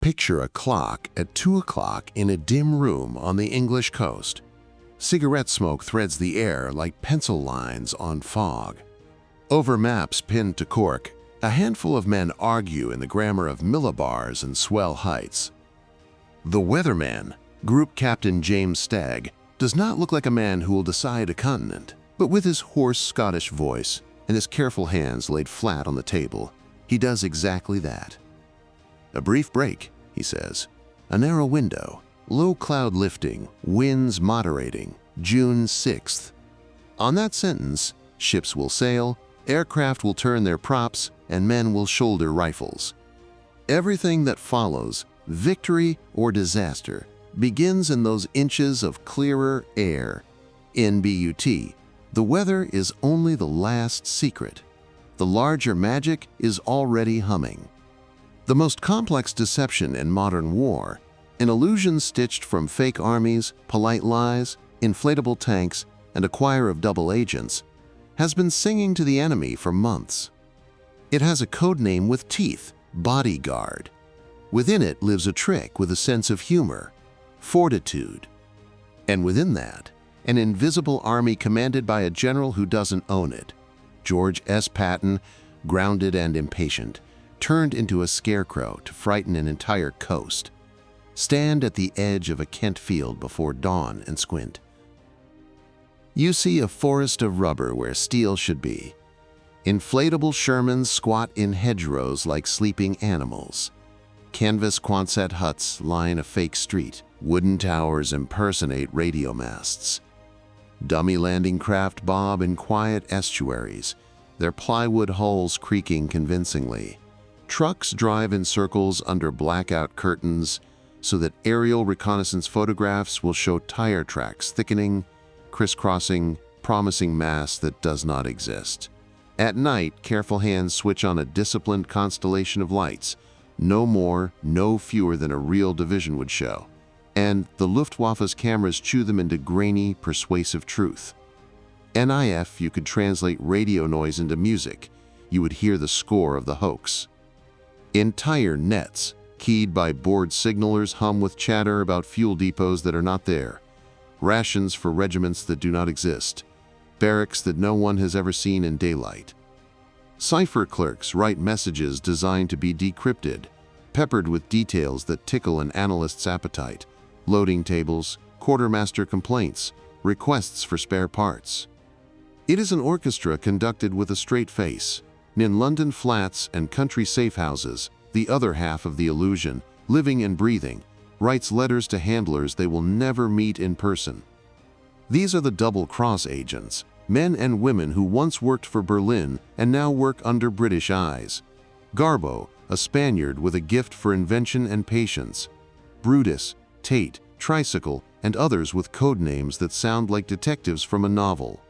Picture a clock at 2 o'clock in a dim room on the English coast. Cigarette smoke threads the air like pencil lines on fog. Over maps pinned to cork, a handful of men argue in the grammar of millibars and swell heights. The weatherman, Group Captain James Stagg, does not look like a man who will decide a continent, but with his hoarse Scottish voice and his careful hands laid flat on the table, he does exactly that. "A brief break," he says. "A narrow window. Low cloud lifting, winds moderating. June 6th. On that sentence, ships will sail, aircraft will turn their props, and men will shoulder rifles. Everything that follows, victory or disaster, begins in those inches of clearer air. In BUT, the weather is only the last secret. The larger magic is already humming." The most complex deception in modern war, an illusion stitched from fake armies, polite lies, inflatable tanks, and a choir of double agents, has been singing to the enemy for months. It has a code name with teeth, bodyguard. Within it lives a trick with a sense of humor, fortitude. And within that, an invisible army commanded by a general who doesn't own it. George S. Patton, grounded and impatient, turned into a scarecrow to frighten an entire coast. Stand at the edge of a Kent field before dawn and squint. You see a forest of rubber where steel should be. Inflatable Shermans squat in hedgerows like sleeping animals. Canvas Quonset huts line a fake street. Wooden towers impersonate radio masts. Dummy landing craft bob in quiet estuaries, their plywood hulls creaking convincingly. Trucks drive in circles under blackout curtains so that aerial reconnaissance photographs will show tire tracks thickening, crisscrossing, promising mass that does not exist. At night, careful hands switch on a disciplined constellation of lights, no more, no fewer than a real division would show. And the Luftwaffe's cameras chew them into grainy, persuasive truth. NIF, you could translate radio noise into music. You would hear the score of the hoax. Entire nets, keyed by bored signalers, hum with chatter about fuel depots that are not there, rations for regiments that do not exist, barracks that no one has ever seen in daylight. Cipher clerks write messages designed to be decrypted, peppered with details that tickle an analyst's appetite, loading tables, quartermaster complaints, requests for spare parts. It is an orchestra conducted with a straight face. In London flats and country safe houses, the other half of the illusion, living and breathing, writes letters to handlers they will never meet in person. These are the double-cross agents, men and women who once worked for Berlin and now work under British eyes. Garbo, a Spaniard with a gift for invention and patience. Brutus, Tate, Tricycle, and others with code names that sound like detectives from a novel.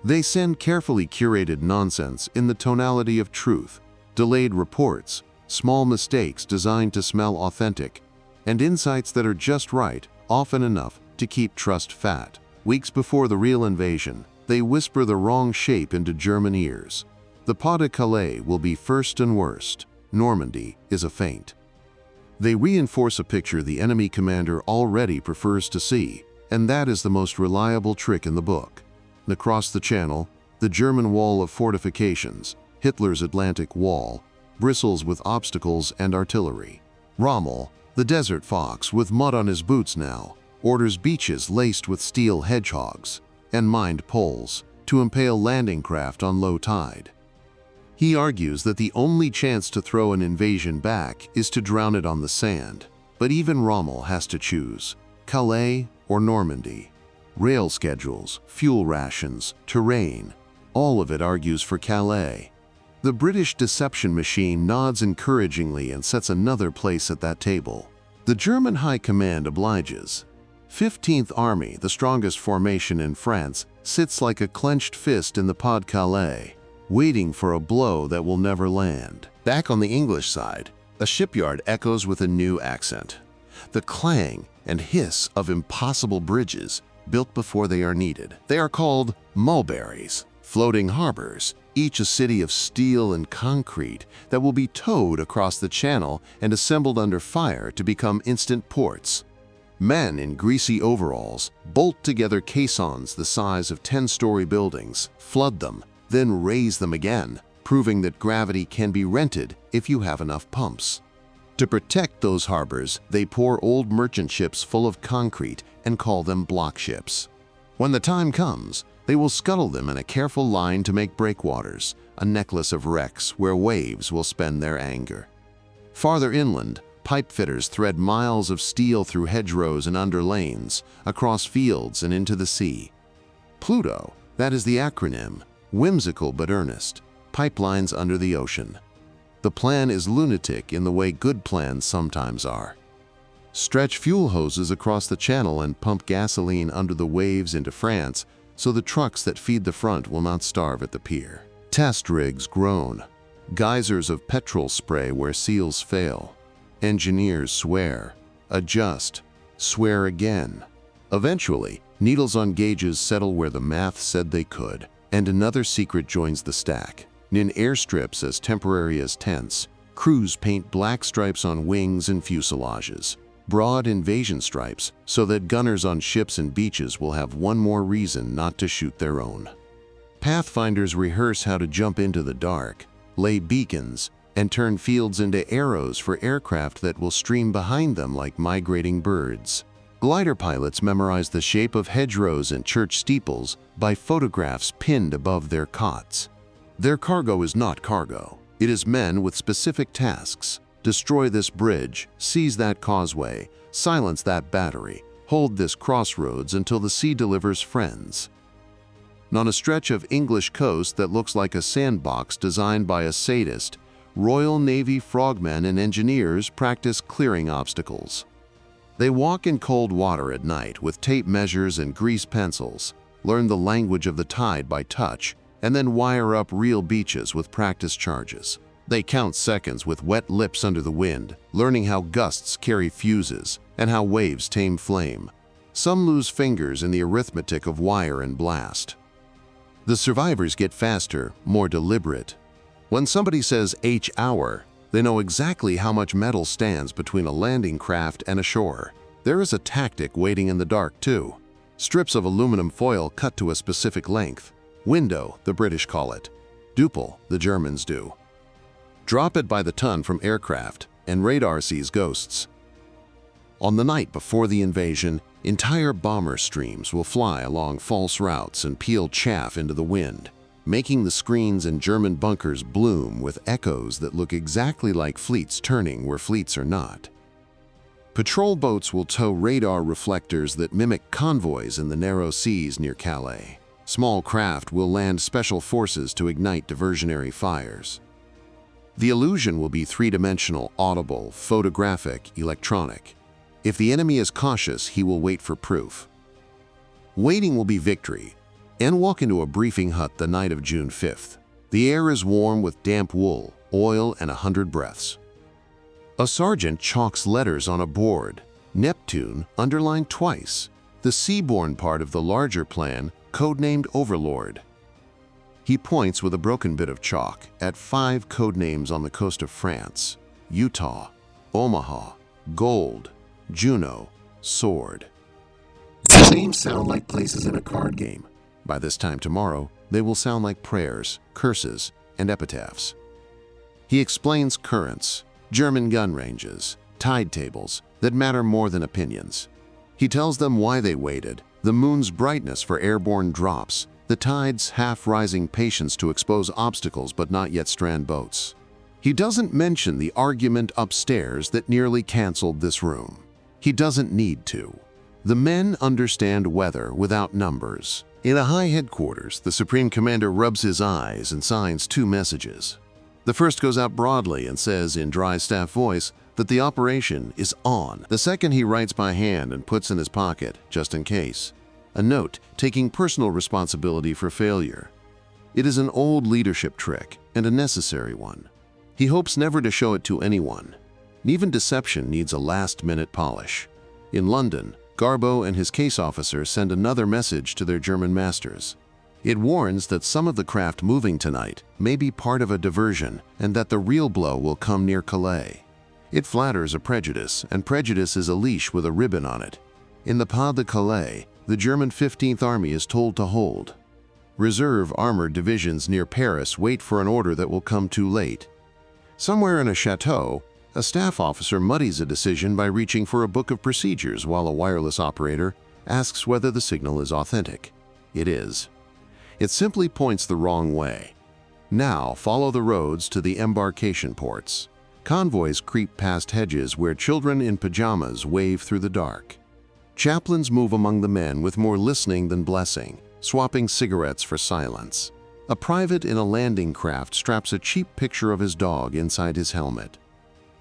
They send carefully curated nonsense in the tonality of truth, delayed reports, small mistakes designed to smell authentic, and insights that are just right, often enough to keep trust fat. Weeks before the real invasion, they whisper the wrong shape into German ears. The Pas-de-Calais will be first and worst. Normandy is a feint. They reinforce a picture the enemy commander already prefers to see, and that is the most reliable trick in the book. Across the channel, the German wall of fortifications, Hitler's Atlantic Wall, bristles with obstacles and artillery. Rommel, the desert fox with mud on his boots now, orders beaches laced with steel hedgehogs and mined poles to impale landing craft on low tide. He argues that the only chance to throw an invasion back is to drown it on the sand. But even Rommel has to choose, Calais or Normandy. Rail schedules, fuel rations, terrain, all of it argues for Calais. The British deception machine nods encouragingly and sets another place at that table. The German High Command obliges. 15th Army, the strongest formation in France, sits like a clenched fist in the Pas-de-Calais, waiting for a blow that will never land. Back on the English side, a shipyard echoes with a new accent. The clang and hiss of impossible bridges built before they are needed. They are called mulberries, floating harbors, each a city of steel and concrete that will be towed across the channel and assembled under fire to become instant ports. Men in greasy overalls bolt together caissons the size of 10-story buildings, flood them, then raise them again, proving that gravity can be rented if you have enough pumps. To protect those harbors, they pour old merchant ships full of concrete and call them block ships. When the time comes, they will scuttle them in a careful line to make breakwaters, a necklace of wrecks where waves will spend their anger. Farther inland, pipe fitters thread miles of steel through hedgerows and under lanes, across fields and into the sea. Pluto, that is the acronym, whimsical but earnest, pipelines under the ocean. The plan is lunatic in the way good plans sometimes are. Stretch fuel hoses across the channel and pump gasoline under the waves into France so the trucks that feed the front will not starve at the pier. Test rigs groan. Geysers of petrol spray where seals fail. Engineers swear, adjust, swear again. Eventually, needles on gauges settle where the math said they could, and another secret joins the stack. In airstrips as temporary as tents, crews paint black stripes on wings and fuselages, broad invasion stripes so that gunners on ships and beaches will have one more reason not to shoot their own. Pathfinders rehearse how to jump into the dark, lay beacons, and turn fields into arrows for aircraft that will stream behind them like migrating birds. Glider pilots memorize the shape of hedgerows and church steeples by photographs pinned above their cots. Their cargo is not cargo. It is men with specific tasks. Destroy this bridge, seize that causeway, silence that battery, hold this crossroads until the sea delivers friends. On a stretch of English coast that looks like a sandbox designed by a sadist, Royal Navy frogmen and engineers practice clearing obstacles. They walk in cold water at night with tape measures and grease pencils, learn the language of the tide by touch, and then wire up real beaches with practice charges. They count seconds with wet lips under the wind, learning how gusts carry fuses and how waves tame flame. Some lose fingers in the arithmetic of wire and blast. The survivors get faster, more deliberate. When somebody says H-hour, they know exactly how much metal stands between a landing craft and a shore. There is a tactic waiting in the dark too. Strips of aluminum foil cut to a specific length. Window, the British call it. Duple, the Germans do. Drop it by the ton from aircraft, and radar sees ghosts. On the night before the invasion, entire bomber streams will fly along false routes and peel chaff into the wind, making the screens in German bunkers bloom with echoes that look exactly like fleets turning where fleets are not. Patrol boats will tow radar reflectors that mimic convoys in the narrow seas near Calais. Small craft will land special forces to ignite diversionary fires. The illusion will be three-dimensional, audible, photographic, electronic. If the enemy is cautious, he will wait for proof. Waiting will be victory. And walk into a briefing hut the night of June 5th. The air is warm with damp wool, oil, and 100 breaths. A sergeant chalks letters on a board. Neptune underlined twice. The seaborne part of the larger plan, codenamed Overlord. He points with a broken bit of chalk at 5 codenames on the coast of France: Utah, Omaha, Gold, Juno, Sword. The names sound like places in a card game. By this time tomorrow, they will sound like prayers, curses, and epitaphs. He explains currents, German gun ranges, tide tables that matter more than opinions. He tells them why they waited, the moon's brightness for airborne drops, the tide's half-rising patience to expose obstacles but not yet strand boats. He doesn't mention the argument upstairs that nearly canceled this room. He doesn't need to. The men understand weather without numbers. In a high headquarters, the Supreme Commander rubs his eyes and signs 2 messages. The first goes out broadly and says in dry staff voice that the operation is on. The second he writes by hand and puts in his pocket, just in case. A note taking personal responsibility for failure. It is an old leadership trick and a necessary one. He hopes never to show it to anyone. Even deception needs a last-minute polish. In London, Garbo and his case officer send another message to their German masters. It warns that some of the craft moving tonight may be part of a diversion and that the real blow will come near Calais. It flatters a prejudice, and prejudice is a leash with a ribbon on it. In the Pas de Calais, the German 15th Army is told to hold. Reserve armored divisions near Paris wait for an order that will come too late. Somewhere in a chateau, a staff officer muddies a decision by reaching for a book of procedures while a wireless operator asks whether the signal is authentic. It is. It simply points the wrong way. Now follow the roads to the embarkation ports. Convoys creep past hedges where children in pajamas wave through the dark. Chaplains move among the men with more listening than blessing, swapping cigarettes for silence. A private in a landing craft straps a cheap picture of his dog inside his helmet.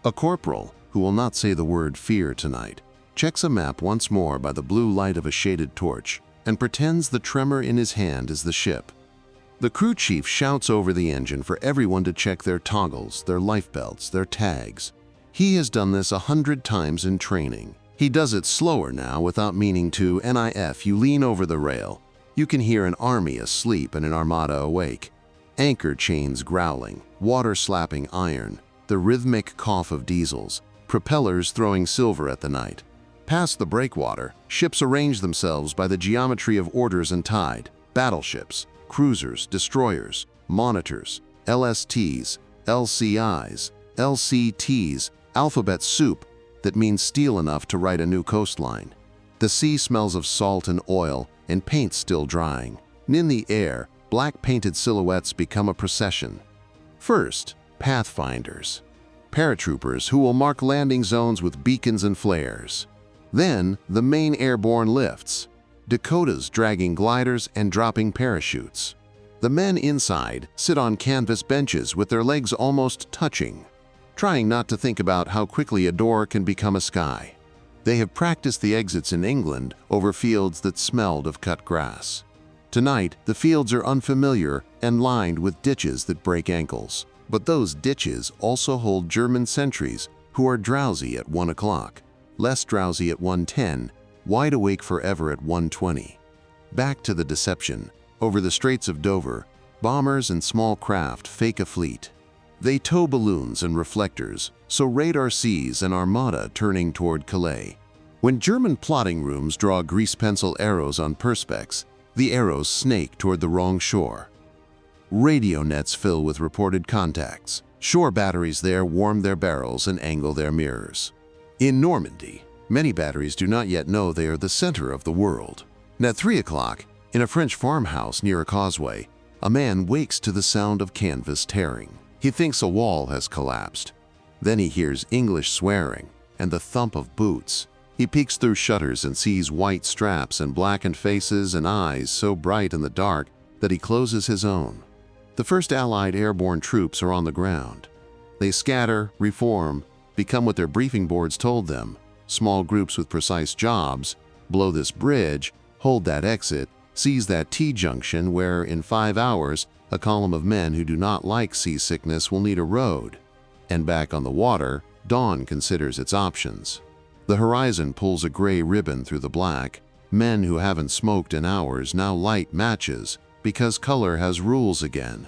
A corporal, who will not say the word fear tonight, checks a map once more by the blue light of a shaded torch and pretends the tremor in his hand is the ship. The crew chief shouts over the engine for everyone to check their toggles, their life belts, their tags. He has done this 100 times in training. He does it slower now without meaning to. NIF, you lean over the rail. You can hear an army asleep and an armada awake. Anchor chains growling, water slapping iron, the rhythmic cough of diesels, propellers throwing silver at the night. Past the breakwater, ships arrange themselves by the geometry of orders and tide. Battleships, cruisers, destroyers, monitors, LSTs, LCIs, LCTs, alphabet soup that means steel enough to write a new coastline. The sea smells of salt and oil and paint still drying. And in the air, black painted silhouettes become a procession. First, pathfinders, paratroopers who will mark landing zones with beacons and flares. Then, the main airborne lifts, Dakotas dragging gliders and dropping parachutes. The men inside sit on canvas benches with their legs almost touching, trying not to think about how quickly a door can become a sky. They have practiced the exits in England over fields that smelled of cut grass. Tonight, the fields are unfamiliar and lined with ditches that break ankles. But those ditches also hold German sentries who are drowsy at 1 o'clock, less drowsy at 1:10, wide awake forever at 1:20. Back to the deception. Over the Straits of Dover, bombers and small craft fake a fleet. They tow balloons and reflectors, so radar sees an armada turning toward Calais. When German plotting rooms draw grease pencil arrows on perspex, the arrows snake toward the wrong shore. Radio nets fill with reported contacts. Shore batteries there warm their barrels and angle their mirrors. In Normandy, many batteries do not yet know they are the center of the world. And at 3 o'clock, in a French farmhouse near a causeway, a man wakes to the sound of canvas tearing. He thinks a wall has collapsed. Then he hears English swearing and the thump of boots. He peeks through shutters and sees white straps and blackened faces and eyes so bright in the dark that he closes his own. The first Allied airborne troops are on the ground. They scatter, reform, become what their briefing boards told them. Small groups with precise jobs, blow this bridge, hold that exit, seize that T-junction where, in 5 hours, a column of men who do not like seasickness will need a road. And back on the water, dawn considers its options. The horizon pulls a gray ribbon through the black. Men who haven't smoked in hours now light matches because color has rules again.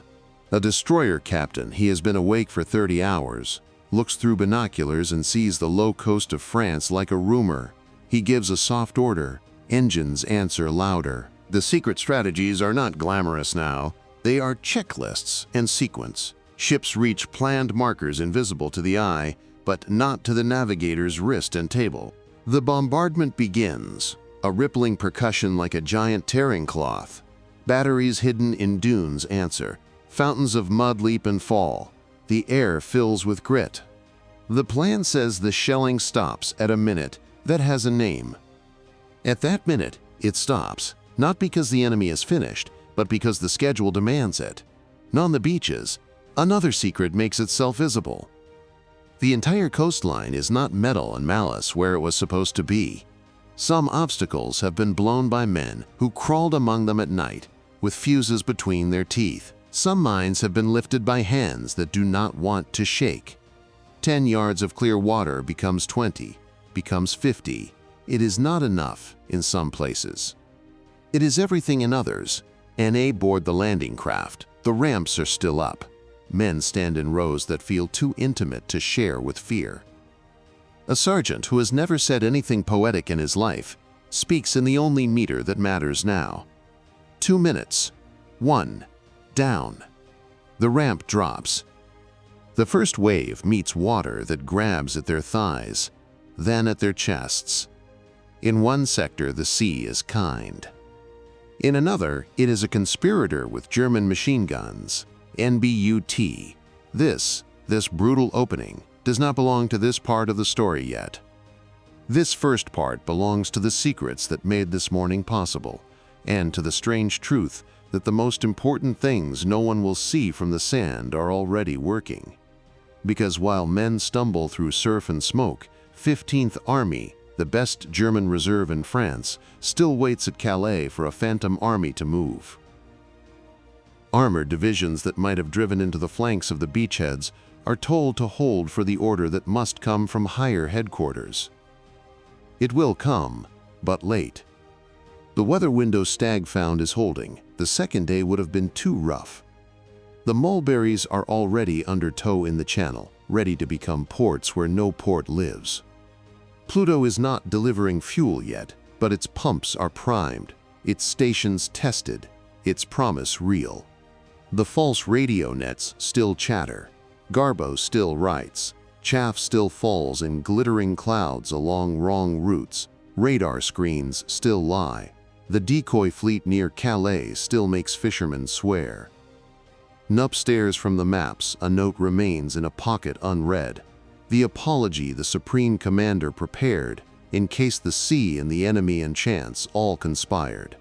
A destroyer captain, he has been awake for 30 hours, looks through binoculars and sees the low coast of France like a rumor. He gives a soft order. Engines answer louder. The secret strategies are not glamorous now. They are checklists and sequence. Ships reach planned markers invisible to the eye, but not to the navigator's wrist and table. The bombardment begins, a rippling percussion like a giant tearing cloth. Batteries hidden in dunes answer. Fountains of mud leap and fall. The air fills with grit. The plan says the shelling stops at a minute that has a name. At that minute, it stops, not because the enemy is finished, but because the schedule demands it. And on the beaches, another secret makes itself visible. The entire coastline is not metal and malice where it was supposed to be. Some obstacles have been blown by men who crawled among them at night with fuses between their teeth. Some mines have been lifted by hands that do not want to shake. 10 yards of clear water becomes 20, becomes 50. It is not enough in some places. It is everything in others, NA board the landing craft. The ramps are still up. Men stand in rows that feel too intimate to share with fear. A sergeant who has never said anything poetic in his life speaks in the only meter that matters now. 2 minutes. 1. Down. The ramp drops. The first wave meets water that grabs at their thighs, then at their chests. In one sector, the sea is kind. In another, it is a conspirator with German machine guns. NBUT. This brutal opening does not belong to this part of the story yet. This first part belongs to the secrets that made this morning possible, and to the strange truth that the most important things no one will see from the sand are already working. Because while men stumble through surf and smoke, 15th Army, the best German reserve in France, still waits at Calais for a phantom army to move. Armored divisions that might have driven into the flanks of the beachheads are told to hold for the order that must come from higher headquarters. It will come, but late. The weather window Stag found is holding. The second day would have been too rough. The mulberries are already under tow in the channel, ready to become ports where no port lives. Pluto is not delivering fuel yet, but its pumps are primed, its stations tested, its promise real. The false radio nets still chatter. Garbo still writes. Chaff still falls in glittering clouds along wrong routes. Radar screens still lie. The decoy fleet near Calais still makes fishermen swear. Upstairs from the maps, a note remains in a pocket unread. The apology the Supreme Commander prepared in case the sea and the enemy and chance all conspired.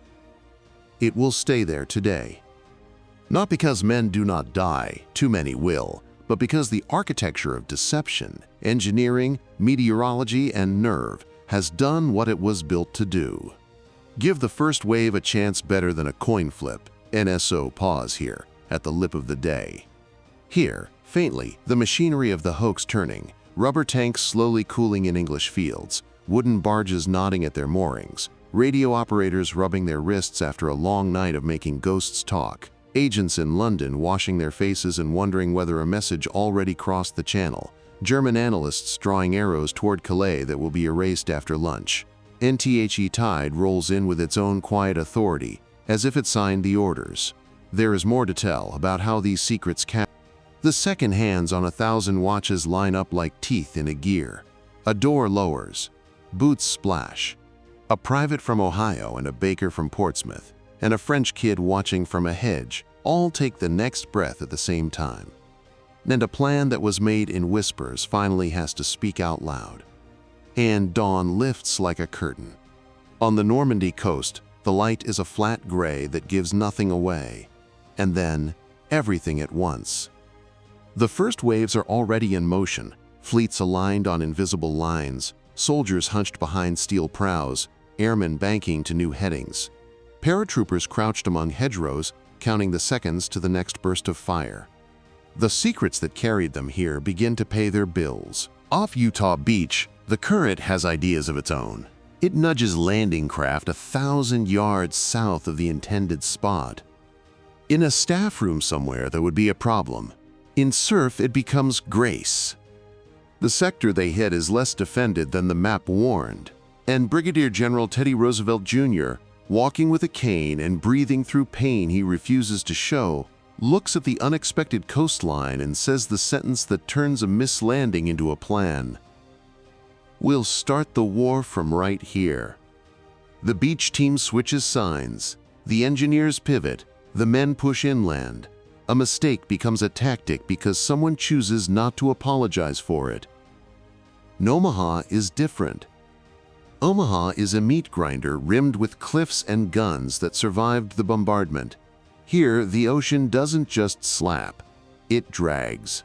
It will stay there today. Not because men do not die, too many will, but because the architecture of deception, engineering, meteorology, and nerve has done what it was built to do. Give the first wave a chance better than a coin flip. NSO pause here, at the lip of the day. Here, faintly, the machinery of the hoax turning, rubber tanks slowly cooling in English fields, wooden barges nodding at their moorings, radio operators rubbing their wrists after a long night of making ghosts talk, agents in London washing their faces and wondering whether a message already crossed the channel, German analysts drawing arrows toward Calais that will be erased after lunch. NTHE Tide rolls in with its own quiet authority, as if it signed the orders. There is more to tell about how these secrets The second hands on 1,000 watches line up like teeth in a gear. A door lowers. Boots splash. A private from Ohio and a baker from Portsmouth, and a French kid watching from a hedge, all take the next breath at the same time. And a plan that was made in whispers finally has to speak out loud. And dawn lifts like a curtain. On the Normandy coast, the light is a flat gray that gives nothing away. And then, everything at once. The first waves are already in motion, fleets aligned on invisible lines, soldiers hunched behind steel prows, airmen banking to new headings. Paratroopers crouched among hedgerows, counting the seconds to the next burst of fire. The secrets that carried them here begin to pay their bills. Off Utah Beach, the current has ideas of its own. It nudges landing craft 1,000 yards south of the intended spot. In a staff room somewhere, there would be a problem. In surf, it becomes grace. The sector they hit is less defended than the map warned, and Brigadier General Teddy Roosevelt Jr., walking with a cane and breathing through pain he refuses to show, looks at the unexpected coastline and says the sentence that turns a mislanding into a plan. We'll start the war from right here. The beach team switches signs. The engineers pivot. The men push inland. A mistake becomes a tactic because someone chooses not to apologize for it. Omaha is different. Omaha is a meat grinder rimmed with cliffs and guns that survived the bombardment. Here, the ocean doesn't just slap, it drags.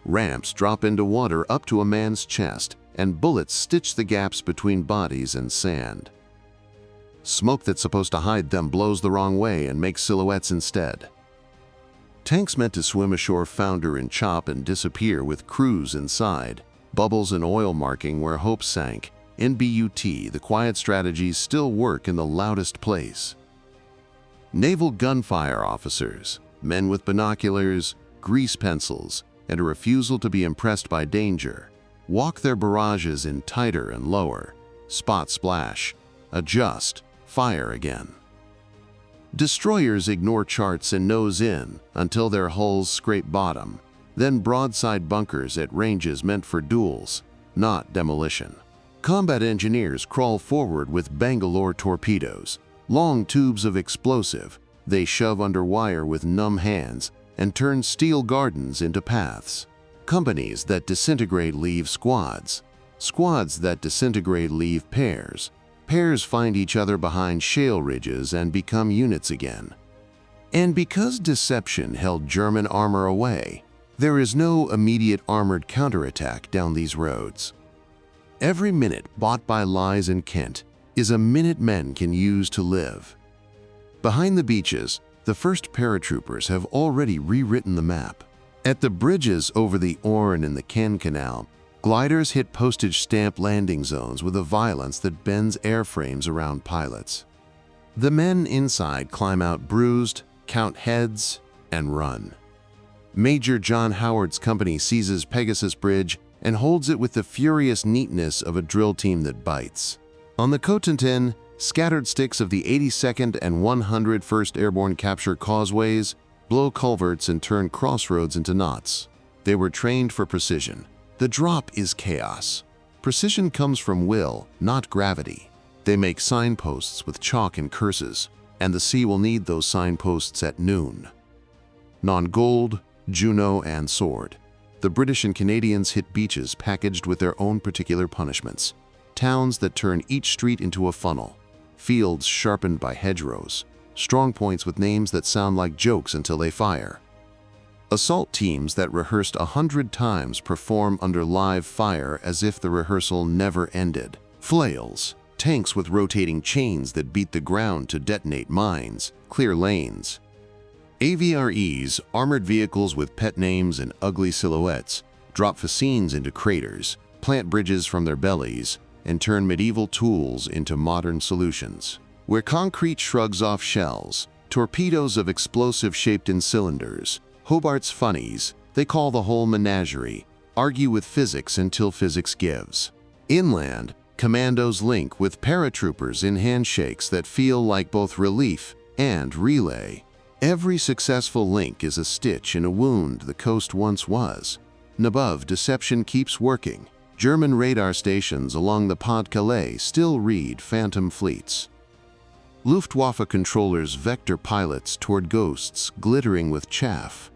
Ramps drop into water up to a man's chest, and bullets stitch the gaps between bodies and sand. Smoke that's supposed to hide them blows the wrong way and makes silhouettes instead. Tanks meant to swim ashore founder and chop and disappear with crews inside, bubbles and oil marking where hope sank. In BUT, the quiet strategies still work in the loudest place. Naval gunfire officers, men with binoculars, grease pencils, and a refusal to be impressed by danger, walk their barrages in tighter and lower, spot splash, adjust, fire again. Destroyers ignore charts and nose in until their hulls scrape bottom, then broadside bunkers at ranges meant for duels, not demolition. Combat engineers crawl forward with Bangalore torpedoes, long tubes of explosive they shove under wire with numb hands and turn steel gardens into paths. Companies that disintegrate leave squads. Squads that disintegrate leave pairs. Pairs find each other behind shale ridges and become units again. And because deception held German armor away, there is no immediate armored counterattack down these roads. Every minute bought by lies in Kent is a minute men can use to live. Behind the beaches, the first paratroopers have already rewritten the map. At the bridges over the Orne and the Ken Canal, gliders hit postage stamp landing zones with a violence that bends airframes around pilots. The men inside climb out bruised, count heads, and run. Major John Howard's company seizes Pegasus Bridge and holds it with the furious neatness of a drill team that bites. On the Cotentin, scattered sticks of the 82nd and 101st Airborne capture causeways, blow culverts, and turn crossroads into knots. They were trained for precision. The drop is chaos. Precision comes from will, not gravity. They make signposts with chalk and curses, and the sea will need those signposts at noon. Non-gold, Juno, and sword. The British and Canadians hit beaches packaged with their own particular punishments. Towns that turn each street into a funnel. Fields sharpened by hedgerows. Strong points with names that sound like jokes until they fire. Assault teams that rehearsed 100 times perform under live fire as if the rehearsal never ended. Flails. Tanks with rotating chains that beat the ground to detonate mines, clear lanes. AVREs, armored vehicles with pet names and ugly silhouettes, drop fascines into craters, plant bridges from their bellies, and turn medieval tools into modern solutions. Where concrete shrugs off shells, torpedoes of explosive shaped in cylinders, Hobart's funnies, they call the whole menagerie, argue with physics until physics gives. Inland, commandos link with paratroopers in handshakes that feel like both relief and relay. Every successful link is a stitch in a wound the coast once was. And above, deception keeps working. German radar stations along the Pas-de-Calais still read phantom fleets. Luftwaffe controllers vector pilots toward ghosts glittering with chaff.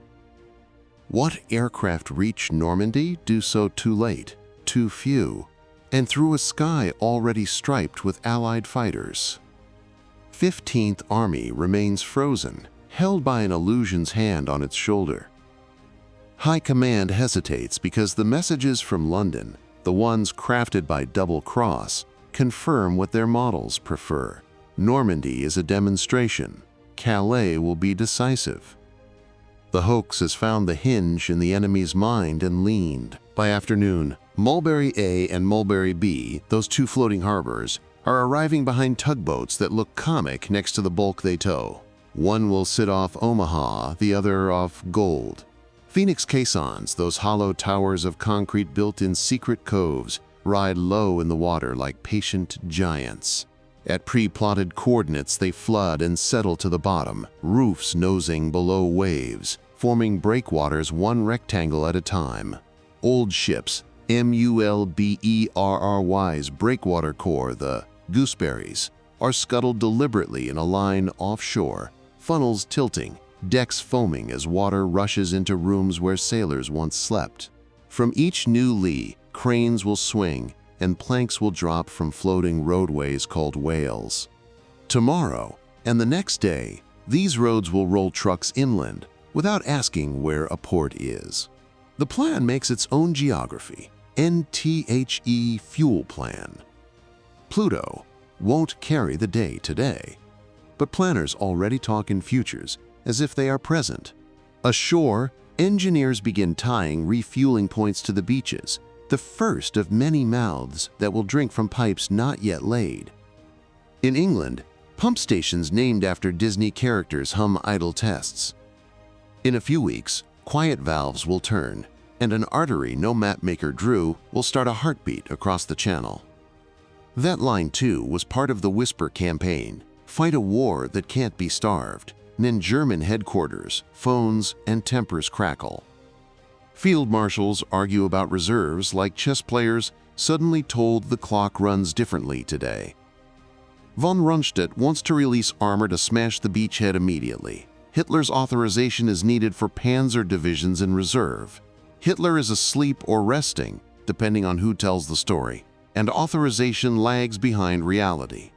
What aircraft reach Normandy do so too late, too few, and through a sky already striped with Allied fighters? 15th Army remains frozen, held by an illusion's hand on its shoulder. High Command hesitates because the messages from London, the ones crafted by Double Cross, confirm what their models prefer. Normandy is a demonstration. Calais will be decisive. The hoax has found the hinge in the enemy's mind and leaned. By afternoon, Mulberry A and Mulberry B, those two floating harbors, are arriving behind tugboats that look comic next to the bulk they tow. One will sit off Omaha, the other off Gold. Phoenix caissons, those hollow towers of concrete built in secret coves, ride low in the water like patient giants. At pre-plotted coordinates, they flood and settle to the bottom, roofs nosing below waves, forming breakwaters one rectangle at a time. Old ships, Mulberry's breakwater corps, the Gooseberries, are scuttled deliberately in a line offshore, funnels tilting, decks foaming as water rushes into rooms where sailors once slept. From each new lee, cranes will swing, and planks will drop from floating roadways called whales. Tomorrow, and the next day, these roads will roll trucks inland without asking where a port is. The plan makes its own geography, NTHE Fuel Plan. Pluto won't carry the day today, but planners already talk in futures as if they are present. Ashore, engineers begin tying refueling points to the beaches, the first of many mouths that will drink from pipes not yet laid. In England, Pump stations named after Disney characters hum idle tests. In a few weeks, quiet valves will turn, and an artery no mapmaker drew will start a heartbeat across the channel. That line, too, was part of the Whisper campaign, fight a war that can't be starved, and in German headquarters, phones and tempers crackle. Field marshals argue about reserves like chess players suddenly told the clock runs differently today. Von Rundstedt wants to release armor to smash the beachhead immediately. Hitler's authorization is needed for panzer divisions in reserve. Hitler is asleep or resting, depending on who tells the story, and authorization lags behind reality.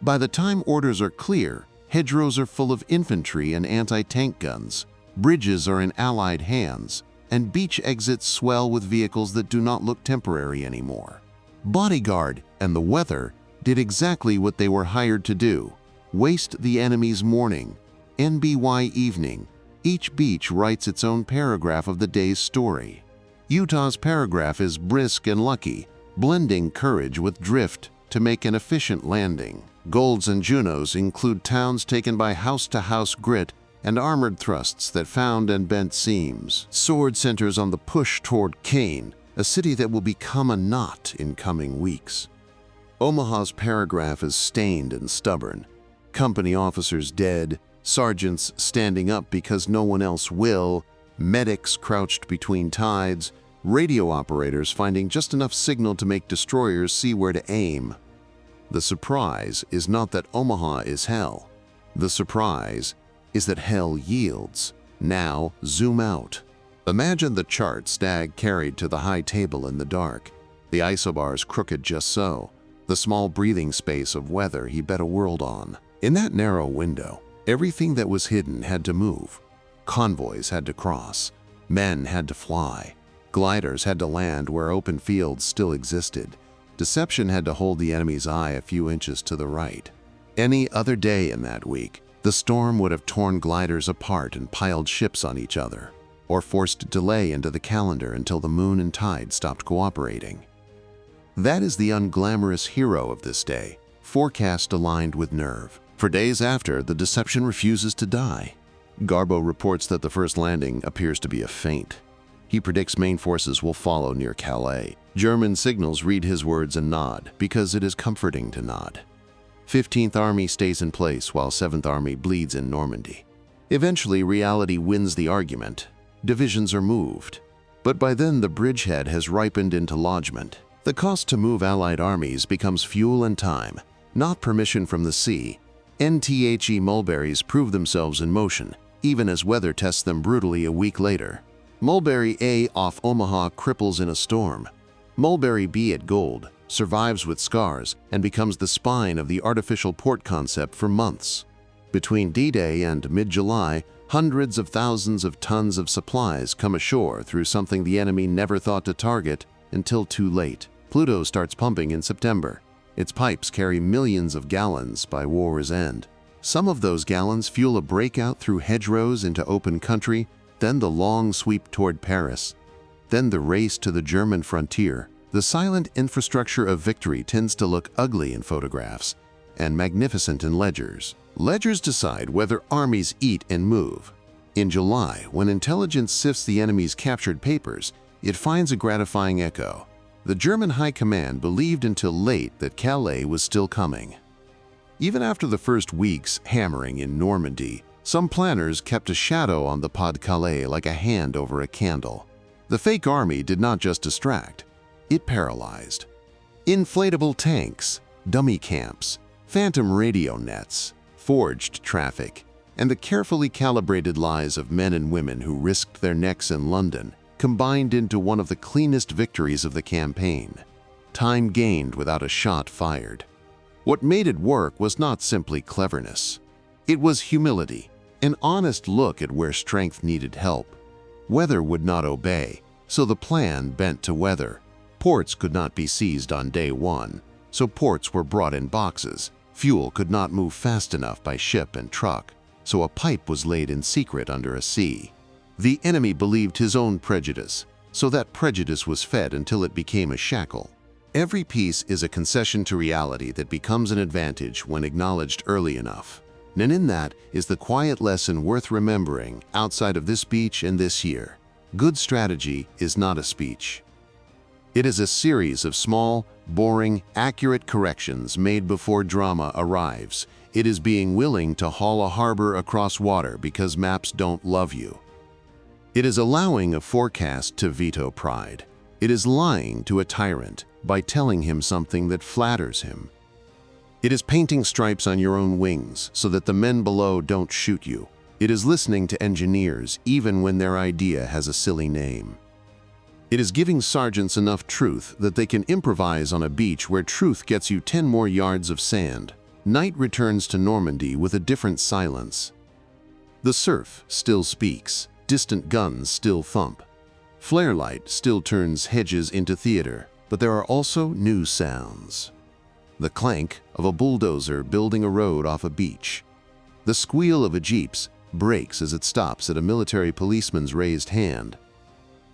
By the time orders are clear, hedgerows are full of infantry and anti-tank guns, bridges are in Allied hands, and beach exits swell with vehicles that do not look temporary anymore. Bodyguard and the weather did exactly what they were hired to do: waste the enemy's morning. NBY evening, each beach writes its own paragraph of the day's story. Utah's paragraph is brisk and lucky, blending courage with drift to make an efficient landing. Golds and Junos include towns taken by house-to-house grit and armored thrusts that found and bent seams. Sword centers on the push toward Kane, a city that will become a knot in coming weeks. Omaha's paragraph is stained and stubborn. Company officers dead, sergeants standing up because no one else will, medics crouched between tides, radio operators finding just enough signal to make destroyers see where to aim. The surprise is not that Omaha is hell. The surprise is that hell yields. Now zoom out. Imagine the chart Stagg carried to the high table in the dark, the isobars crooked just so, the small breathing space of weather he bet a world on. In that narrow window, everything that was hidden had to move. Convoys had to cross. Men had to fly. Gliders had to land where open fields still existed. Deception had to hold the enemy's eye a few inches to the right. Any other day in that week, the storm would have torn gliders apart and piled ships on each other, or forced delay into the calendar until the moon and tide stopped cooperating. That is the unglamorous hero of this day, forecast aligned with nerve. For days after, the deception refuses to die. Garbo reports that the first landing appears to be a feint. He predicts main forces will follow near Calais. German signals read his words and nod, because it is comforting to nod. 15th Army stays in place while 7th Army bleeds in Normandy. Eventually, reality wins the argument. Divisions are moved. But by then, the bridgehead has ripened into lodgment. The cost to move Allied armies becomes fuel and time, not permission from the sea. NTHE Mulberries prove themselves in motion, even as weather tests them brutally a week later. Mulberry A off Omaha cripples in a storm. Mulberry B at Gold survives with scars and becomes the spine of the artificial port concept for months. Between D-Day and mid-July, hundreds of thousands of tons of supplies come ashore through something the enemy never thought to target until too late. Pluto starts pumping in September. Its pipes carry millions of gallons by war's end. Some of those gallons fuel a breakout through hedgerows into open country, then the long sweep toward Paris, then the race to the German frontier. The silent infrastructure of victory tends to look ugly in photographs and magnificent in ledgers. Ledgers decide whether armies eat and move. In July, when intelligence sifts the enemy's captured papers, it finds a gratifying echo. The German high command believed until late that Calais was still coming. Even after the first week's hammering in Normandy, some planners kept a shadow on the Pas-de-Calais like a hand over a candle. The fake army did not just distract, it paralyzed. Inflatable tanks, dummy camps, phantom radio nets, forged traffic, and the carefully calibrated lies of men and women who risked their necks in London combined into one of the cleanest victories of the campaign. Time gained without a shot fired. What made it work was not simply cleverness. It was humility, an honest look at where strength needed help. Weather would not obey, so the plan bent to weather. Ports could not be seized on day one, so ports were brought in boxes. Fuel could not move fast enough by ship and truck, so a pipe was laid in secret under a sea. The enemy believed his own prejudice, so that prejudice was fed until it became a shackle. Every piece is a concession to reality that becomes an advantage when acknowledged early enough. And in that is the quiet lesson worth remembering outside of this beach and this year. Good strategy is not a speech. It is a series of small, boring, accurate corrections made before drama arrives. It is being willing to haul a harbor across water because maps don't love you. It is allowing a forecast to veto pride. It is lying to a tyrant by telling him something that flatters him. It is painting stripes on your own wings so that the men below don't shoot you. It is listening to engineers even when their idea has a silly name. It is giving sergeants enough truth that they can improvise on a beach where truth gets you 10 more yards of sand. Night returns to Normandy with a different silence. The surf still speaks, distant guns still thump. Flare light still turns hedges into theater, but there are also new sounds. The clank of a bulldozer building a road off a beach. The squeal of a jeep's brakes as it stops at a military policeman's raised hand.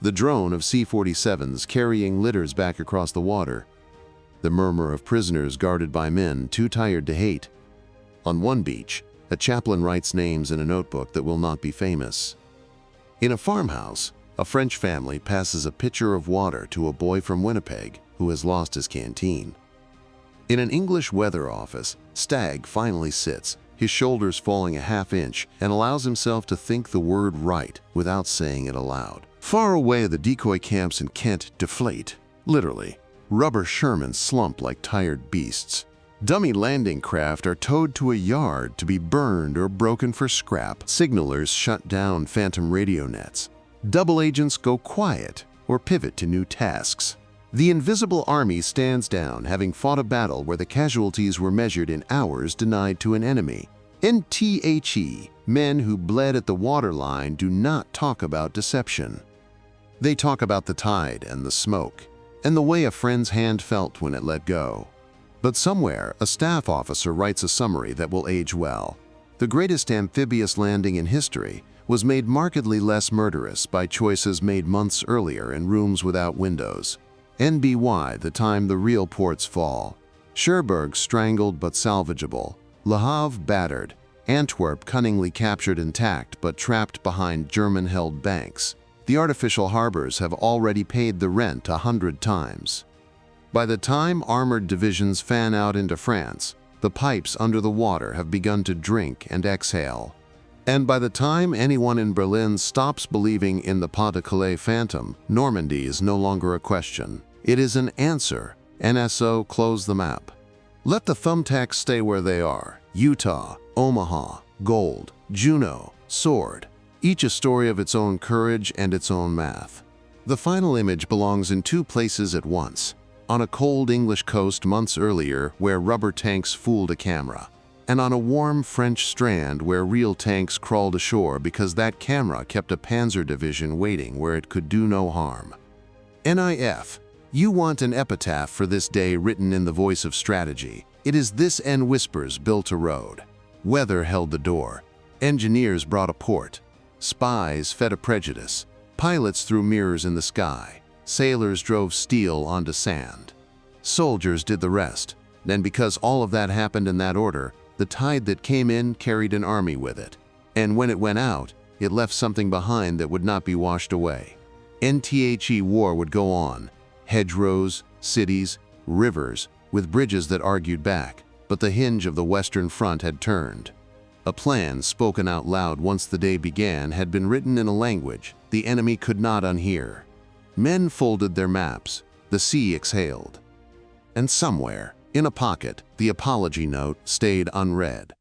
The drone of C-47s carrying litters back across the water. The murmur of prisoners guarded by men too tired to hate. On one beach, a chaplain writes names in a notebook that will not be famous. In a farmhouse, a French family passes a pitcher of water to a boy from Winnipeg who has lost his canteen. In an English weather office, Stagg finally sits, his shoulders falling a half-inch, and allows himself to think the word right without saying it aloud. Far away, the decoy camps in Kent deflate, literally. Rubber Shermans slump like tired beasts. Dummy landing craft are towed to a yard to be burned or broken for scrap. Signalers shut down phantom radio nets. Double agents go quiet or pivot to new tasks. The Invisible Army stands down, having fought a battle where the casualties were measured in hours denied to an enemy. NTHE, men who bled at the waterline, do not talk about deception. They talk about the tide and the smoke, and the way a friend's hand felt when it let go. But somewhere, a staff officer writes a summary that will age well. The greatest amphibious landing in history was made markedly less murderous by choices made months earlier in rooms without windows. NBY, the time the real ports fall. Cherbourg strangled but salvageable. Le Havre battered. Antwerp cunningly captured intact but trapped behind German-held banks. The artificial harbors have already paid the rent 100 times. By the time armored divisions fan out into France, the pipes under the water have begun to drink and exhale. And by the time anyone in Berlin stops believing in the Pas-de-Calais phantom, Normandy is no longer a question. It is an answer. NSO, close the map. Let the thumbtacks stay where they are. Utah, Omaha, Gold, Juneau, Sword. Each a story of its own courage and its own math. The final image belongs in two places at once. On a cold English coast months earlier where rubber tanks fooled a camera, and on a warm French strand where real tanks crawled ashore because that camera kept a panzer division waiting where it could do no harm. NIF, you want an epitaph for this day written in the voice of strategy. It is this N whispers built a road. Weather held the door. Engineers brought a port. Spies fed a prejudice. Pilots threw mirrors in the sky. Sailors drove steel onto sand. Soldiers did the rest. And because all of that happened in that order, the tide that came in carried an army with it. And when it went out, it left something behind that would not be washed away. NTHE war would go on. Hedgerows, cities, rivers, with bridges that argued back, but the hinge of the Western Front had turned. A plan spoken out loud once the day began had been written in a language the enemy could not unhear. Men folded their maps, the sea exhaled. And somewhere, in a pocket, the apology note stayed unread.